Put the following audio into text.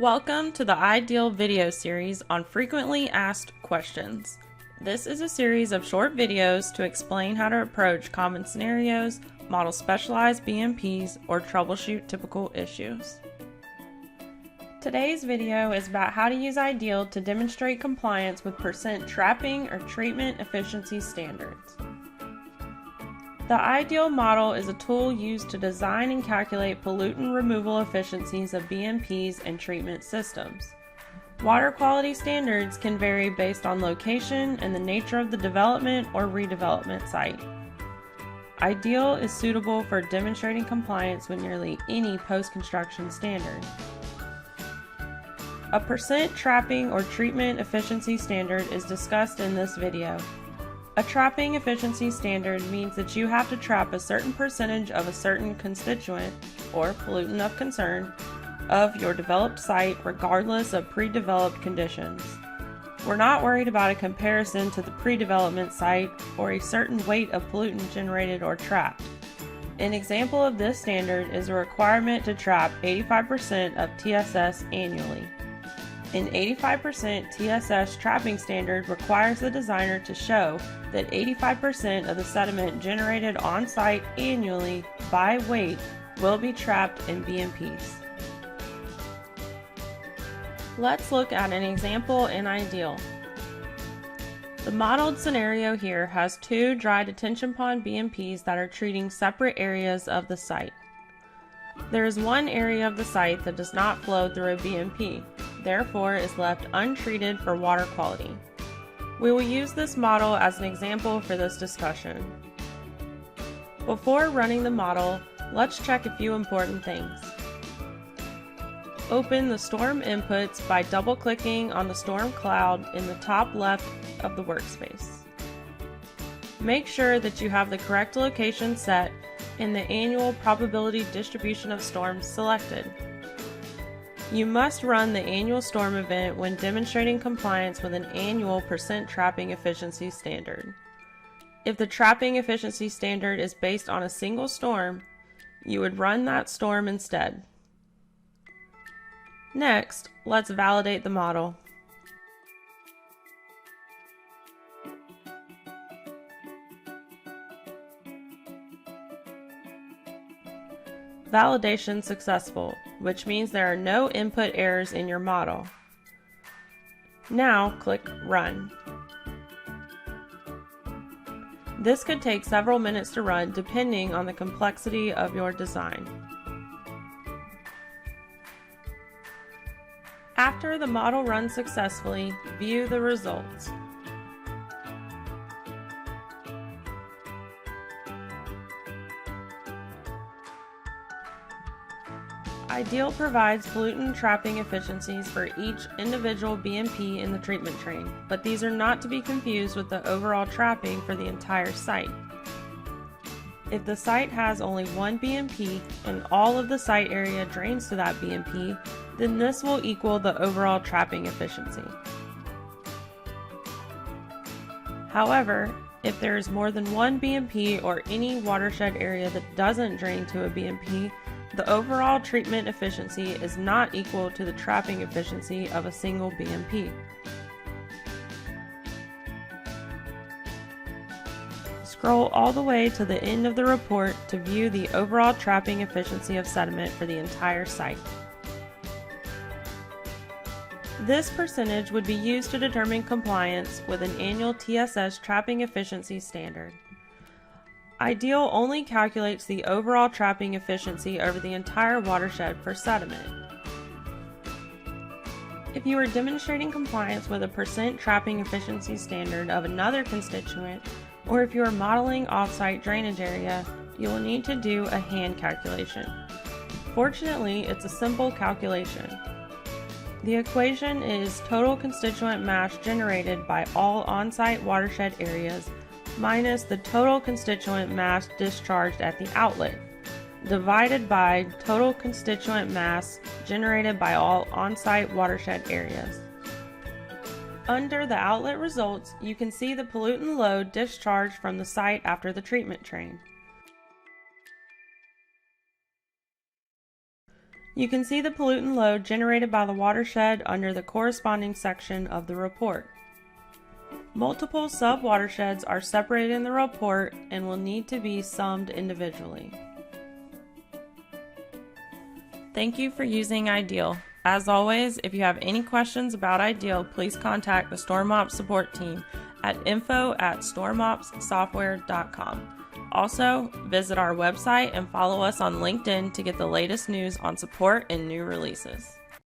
Welcome to the Ideal video series on frequently asked questions. This is a series of short videos to explain how to approach common scenarios, model specialized BMPs, or troubleshoot typical issues. Today's video is about how to use Ideal to demonstrate compliance with percent trapping or treatment efficiency standards. The Ideal model is a tool used to design and calculate pollutant removal efficiencies of BMPs and treatment systems. Water quality standards can vary based on location and the nature of the development or redevelopment site. Ideal is suitable for demonstrating compliance with nearly any post-construction standard. A percent trapping or treatment efficiency standard is discussed in this video. A trapping efficiency standard means that you have to trap a certain percentage of a certain constituent, or pollutant of concern, of your developed site regardless of pre-developed conditions. We're not worried about a comparison to the pre-development site or a certain weight of pollutant generated or trapped. An example of this standard is a requirement to trap 85% of TSS annually. An 85% TSS trapping standard requires the designer to show that 85% of the sediment generated on-site annually by weight will be trapped in BMPs. Let's look at an example in Ideal. The modeled scenario here has two dry detention pond BMPs that are treating separate areas of the site. There is one area of the site that does not flow through a BMP, therefore is left untreated for water quality. We will use this model as an example for this discussion. Before running the model, let's check a few important things. Open the storm inputs by double-clicking on the storm cloud in the top left of the workspace. Make sure that you have the correct location set and the annual probability distribution of storms selected. You must run the annual storm event when demonstrating compliance with an annual percent trapping efficiency standard. If the trapping efficiency standard is based on a single storm, you would run that storm instead. Next, let's validate the model. Validation successful, which means there are no input errors in your model. Now click Run. This could take several minutes to run depending on the complexity of your design. After the model runs successfully, view the results. Ideal provides pollutant trapping efficiencies for each individual BMP in the treatment train, but these are not to be confused with the overall trapping for the entire site. If the site has only one BMP and all of the site area drains to that BMP, then this will equal the overall trapping efficiency. However, if there is more than one BMP or any watershed area that doesn't drain to a BMP, the overall treatment efficiency is not equal to the trapping efficiency of a single BMP. Scroll all the way to the end of the report to view the overall trapping efficiency of sediment for the entire site. This percentage would be used to determine compliance with an annual TSS trapping efficiency standard. Ideal only calculates the overall trapping efficiency over the entire watershed for sediment. If you are demonstrating compliance with a percent trapping efficiency standard of another constituent, or if you are modeling off-site drainage area, you will need to do a hand calculation. Fortunately, it's a simple calculation. The equation is total constituent mass generated by all on-site watershed areas minus the total constituent mass discharged at the outlet, divided by total constituent mass generated by all on-site watershed areas. Under the outlet results, you can see the pollutant load discharged from the site after the treatment train. You can see the pollutant load generated by the watershed under the corresponding section of the report. Multiple sub-watersheds are separated in the report and will need to be summed individually. Thank you for using Ideal. As always, if you have any questions about Ideal, please contact the StormOps support team at info@stormopssoftware.com. Also, visit our website and follow us on LinkedIn to get the latest news on support and new releases.